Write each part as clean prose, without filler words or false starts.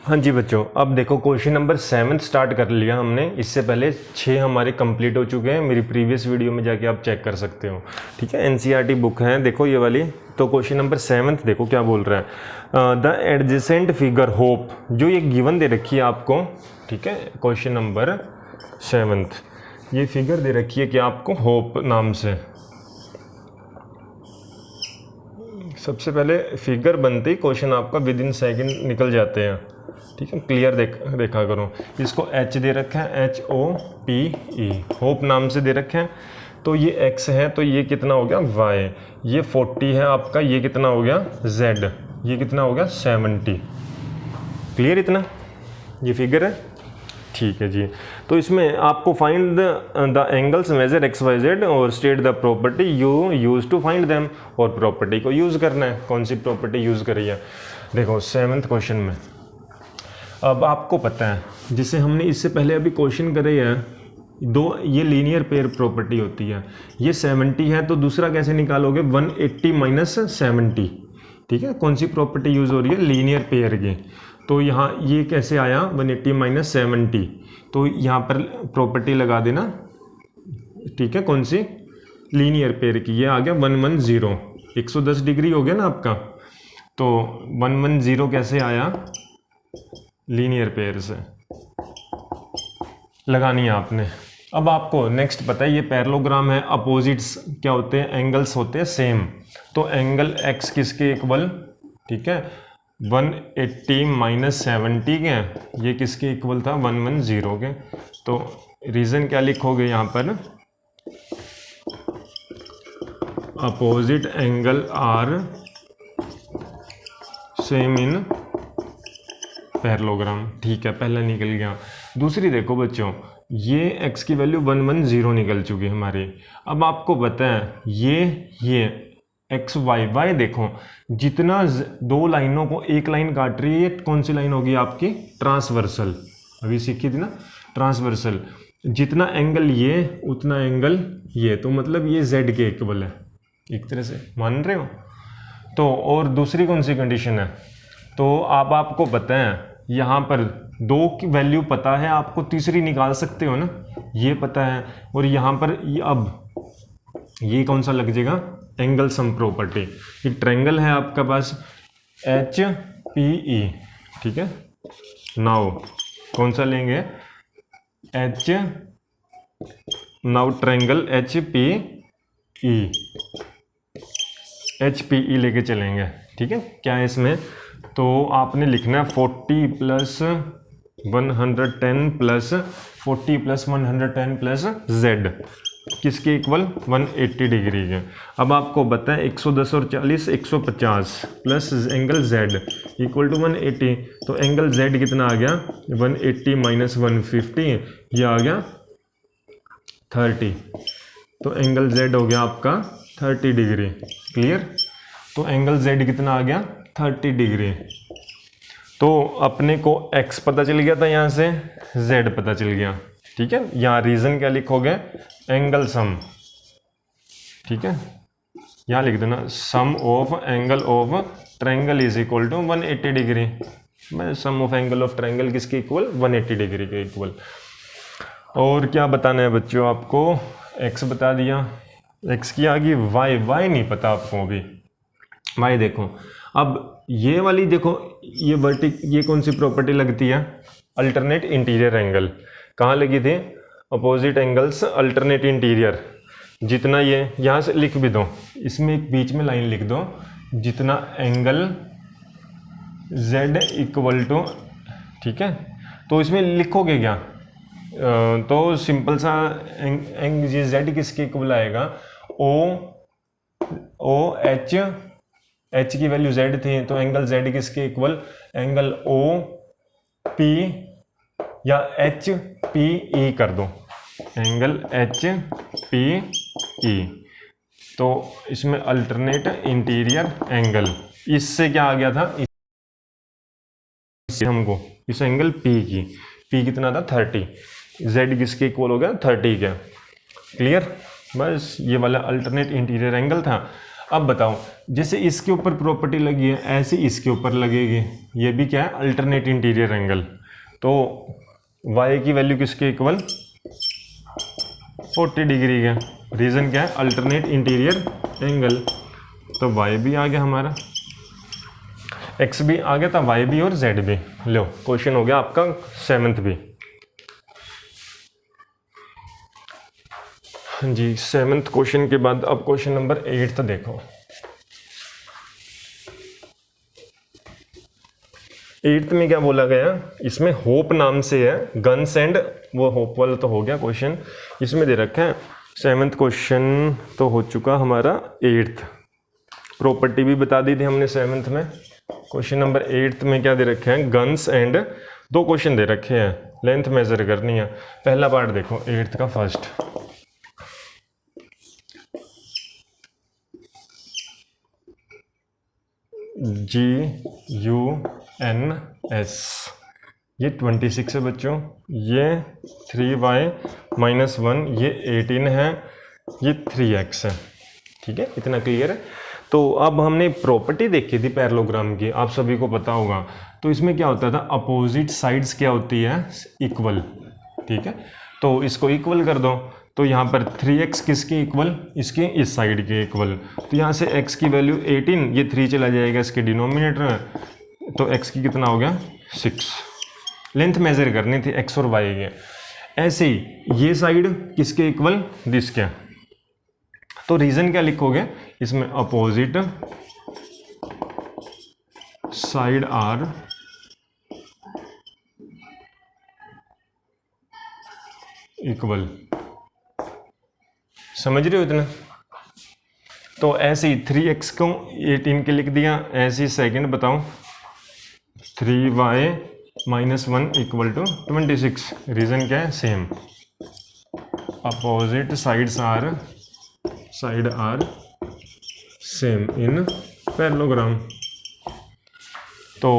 हाँ जी बच्चों, अब देखो क्वेश्चन नंबर 7 स्टार्ट कर लिया हमने। इससे पहले 6 हमारे कंप्लीट हो चुके हैं। मेरी प्रीवियस वीडियो में जाके आप चेक कर सकते हो। ठीक है, एनसीईआरटी बुक है, देखो ये वाली। तो क्वेश्चन नंबर 7 देखो क्या बोल रहा है। द एडजेसेंट फिगर होप, जो ये गिवन दे रखी है आपको। ठीक है, क्वेश्चन नंबर 7 ये फिगर दे रखी है कि आपको होप नाम से। सबसे पहले फिगर बनते ही क्वेश्चन आपका विद इन सेकेंड निकल जाते हैं। ठीक है, क्लियर देखा करो। इसको एच दे रखा है, HOPE, होप नाम से दे रखे हैं। तो ये एक्स है, तो ये कितना हो गया वाई। ये 40 है आपका, ये कितना हो गया जेड, ये कितना हो गया 70। क्लियर इतना, ये फिगर है। ठीक है जी। तो इसमें आपको find the angles measure X Y Z और state the property you use to find them, और प्रॉपर्टी को यूज़ करना है। कौन सी प्रॉपर्टी यूज़ करी है, देखो 7th क्वेश्चन में। अब आपको पता है, जिसे हमने इससे पहले अभी क्वेश्चन करे हैं, दो ये लीनियर पेयर प्रॉपर्टी होती है। ये 70 है, तो दूसरा कैसे निकालोगे, 180 माइनस 70। ठीक है, कौन सी प्रॉपर्टी यूज़ हो रही है, लीनियर पेयर की। तो यहाँ ये कैसे आया 180 माइनस 70, तो यहाँ पर प्रॉपर्टी लगा देना। ठीक है, कौन सी, लीनियर पेयर की। ये आ गया 110, 110 डिग्री हो गया ना आपका। तो 110 कैसे आया, लीनियर पेयर से लगानी है आपने। अब आपको नेक्स्ट पता है, ये पैरेललोग्राम है, अपोजिट्स क्या होते हैं, एंगल्स होते हैं सेम। तो एंगल एक्स किसके इक्वल, ठीक है 180 माइनस 70 के, ये किसके इक्वल था 110 के। तो रीज़न क्या लिखोगे यहाँ पर, opposite angle are same in parallelogram. ठीक है, पहला निकल गया। दूसरी देखो बच्चों, ये x की वैल्यू 110 निकल चुकी है हमारी। अब आपको पता है ये x y देखो, जितना दो लाइनों को एक लाइन काट रही है, ये कौन सी लाइन होगी आपकी, ट्रांसवर्सल। अभी सीखी थी ना ट्रांसवर्सल। जितना एंगल ये उतना एंगल ये, तो मतलब ये z के इक्वल है, एक तरह से मान रहे हो। तो और दूसरी कौन सी कंडीशन है, तो आपको पता है यहाँ पर 2 की वैल्यू पता है आपको, तीसरी निकाल सकते हो ना, ये पता है। और यहाँ पर अब ये कौन सा लग जाएगा, एंगल सम प्रॉपर्टी। एक ट्रायंगल है आपका पास HPE। ठीक है, नाउ कौन सा लेंगे, नाउ ट्रायंगल HPE लेके चलेंगे। ठीक है, क्या है इसमें, तो आपने लिखना है 40 plus 110 plus 40 plus 110 plus z, किसके इक्वल 180 डिग्री के। अब आपको पता है 110 और 40 150 plus angle z equal to 180। तो एंगल z कितना आ गया 180 माइनस 150, ये आ गया 30। तो एंगल z हो गया आपका 30 डिग्री। क्लियर, तो एंगल z कितना आ गया 30 डिग्री। तो अपने को x पता चल गया था, यहाँ से z पता चल गया। ठीक है, यहाँ रीजन क्या लिखोगे, एंगल सम। ठीक है, यहाँ लिख देना sum of angle of triangle is equal to 180 degree. मैं sum of angle of triangle किसके इक्वल, 180 डिग्री के इक्वल। और क्या बताना है बच्चों आपको, x बता दिया, x की आ गई y नहीं पता आपको अभी। y देखो, अब ये वाली देखो, ये कौन सी प्रॉपर्टी लगती है, अल्टरनेट इंटीरियर एंगल। कहाँ लगी थी, अपोजिट एंगल्स अल्टरनेट इंटीरियर। जितना ये यहाँ से लिख भी दो, इसमें एक बीच में लाइन लिख दो, जितना एंगल z इक्वल टू, ठीक है, तो इसमें लिखोगे क्या, तो सिंपल सा ये z किसके इक्वल आएगा, h की वैल्यू z थी, तो एंगल z किसके इक्वल, एंगल OP या HPE कर दो, एंगल HPE। तो इसमें अल्टरनेट इंटीरियर एंगल, इससे क्या आ गया था, इससे हमको इस एंगल P की, P कितना था 30, z किसके इक्वल हो गया 30 का। क्लियर, बस ये वाला अल्टरनेट इंटीरियर एंगल था। अब बताओ, जैसे इसके ऊपर प्रॉपर्टी लगी है ऐसे इसके ऊपर लगेगी, ये भी क्या है, अल्टरनेट इंटीरियर एंगल। तो y की वैल्यू किसके इक्वल, 40 डिग्री का। रीज़न क्या है, अल्टरनेट इंटीरियर एंगल। तो y भी आ गया हमारा, x भी आ गया था, y भी और z भी। लो क्वेश्चन हो गया आपका 7th भी। हाँ जी, 7th क्वेश्चन के बाद अब क्वेश्चन नंबर 8 देखो। 8th में क्या बोला गया, इसमें होप नाम से है, गन्स एंड, वो होप वाला तो हो गया क्वेश्चन, इसमें दे रखा है 7th क्वेश्चन तो हो चुका हमारा 8th। प्रॉपर्टी भी बता दी थी हमने 7th में। क्वेश्चन नंबर 8th में क्या दे रखे हैं, गन्स एंड, 2 क्वेश्चन दे रखे हैं, लेंथ मेजर करनी है। पहला पार्ट देखो 8th का फर्स्ट, GUNS, ये 26 है बच्चों, ये 3y - 1, ये 18 है, ये 3x है। ठीक है, इतना क्लियर है। तो अब हमने प्रॉपर्टी देखी थी पैरेललोग्राम की, आप सभी को पता होगा। तो इसमें क्या होता था, अपोजिट साइड्स क्या होती है, इक्वल। ठीक है, तो इसको इक्वल कर दो, तो यहाँ पर 3x किसके इक्वल, इसके इस साइड के इक्वल। तो यहाँ से x की वैल्यू 18, ये 3 चला जाएगा इसके डिनोमिनेटर में, तो x की कितना हो गया, 6। लेंथ मेजर करनी थी x और y के। ऐसे ही ये साइड किसके इक्वल, दिस के। तो रीजन क्या लिखोगे इसमें, अपोजिट साइड आर इक्वल। समझ रहे हो इतना। तो ऐसे ही 3x को 18 के लिख दिया, ऐसे ही सेकेंड बताओ, 3y - 1 = 26। रीजन क्या है, same, opposite side are same in parallelogram. तो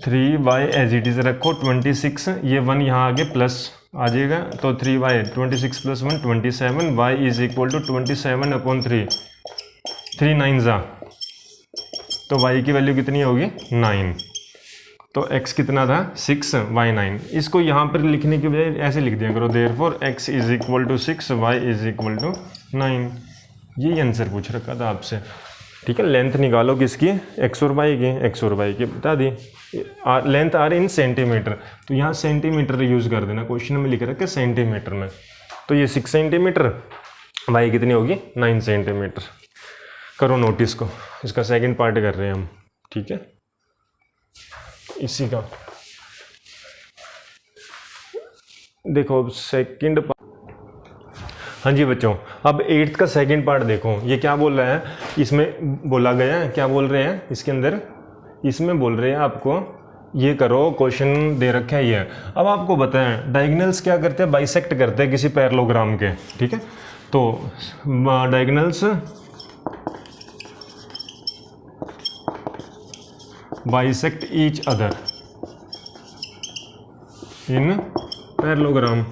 3y एज इट इज रखो, 26, ये 1 यहाँ आगे प्लस आ जाएगा, तो 3y 26 + 1 27, y = 27/3, 3 9 जा, तो y की वैल्यू कितनी होगी, 9। तो x कितना था, 6, y 9। इसको यहाँ पर लिखने की बजाय ऐसे लिख दिया करो, देयरफॉर x = 6, y = 9। यही आंसर पूछ रखा था आपसे। ठीक है, लेंथ निकालो किसकी, x और y की, x और y की बता दी। लेंथ आ रही इन सेंटीमीटर, तो यहाँ सेंटीमीटर यूज़ कर देना, क्वेश्चन में लिख रखा है सेंटीमीटर में। तो ये 6 सेंटीमीटर, y कितनी होगी, 9 सेंटीमीटर। करो नोटिस को, इसका सेकंड पार्ट कर रहे हैं हम। ठीक है, इसी का देखो सेकंड पार्ट। हाँ जी बच्चों, अब 8th का सेकंड पार्ट देखो, ये क्या बोल रहा है, इसमें बोला गया है, क्या बोल रहे हैं इसके अंदर, इसमें बोल रहे हैं आपको ये करो, क्वेश्चन दे रखा है ये। अब आपको बताएं डायगोनल्स क्या करते हैं, बाइसेक्ट करते हैं किसी पैरेललोग्राम के। ठीक है, तो diagonals bisect each other in parallelogram.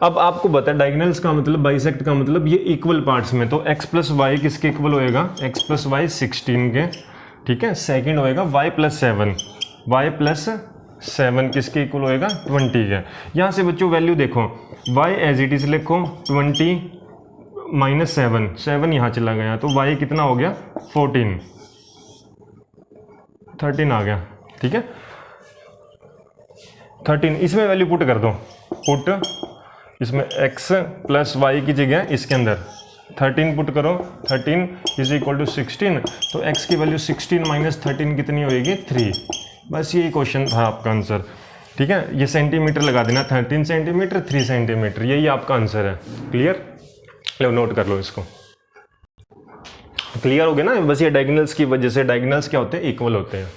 अब आपको बता, डायगोनल्स का मतलब, बाइसेक्ट का मतलब ये इक्वल पार्ट्स में, तो x + y किसके इक्वल होएगा, x + y 16 के। ठीक है, सेकंड होएगा y + 7, y + 7 किसके इक्वल होएगा, 20 के। यहाँ से बच्चों वैल्यू देखो, y एज इट इज लिखो, 20 - 7, 7 यहाँ चला गया, तो y कितना हो गया, 14, 13 आ गया। ठीक है, 13, इसमें वैल्यू पुट कर दो, पुट इसमें x + y की जगह इसके अंदर 13 पुट करो, 13 = 16, तो x की वैल्यू 16 - 13 कितनी होएगी, 3। बस यही क्वेश्चन था आपका आंसर। ठीक है, ये सेंटीमीटर लगा देना, 13 सेंटीमीटर, 3 सेंटीमीटर, यही आपका आंसर है। क्लियर, लो नोट कर लो इसको। क्लियर हो गया ना। बस ये डायगोनल्स की वजह से, डायगोनल्स क्या होते हैं, इक्वल होते हैं।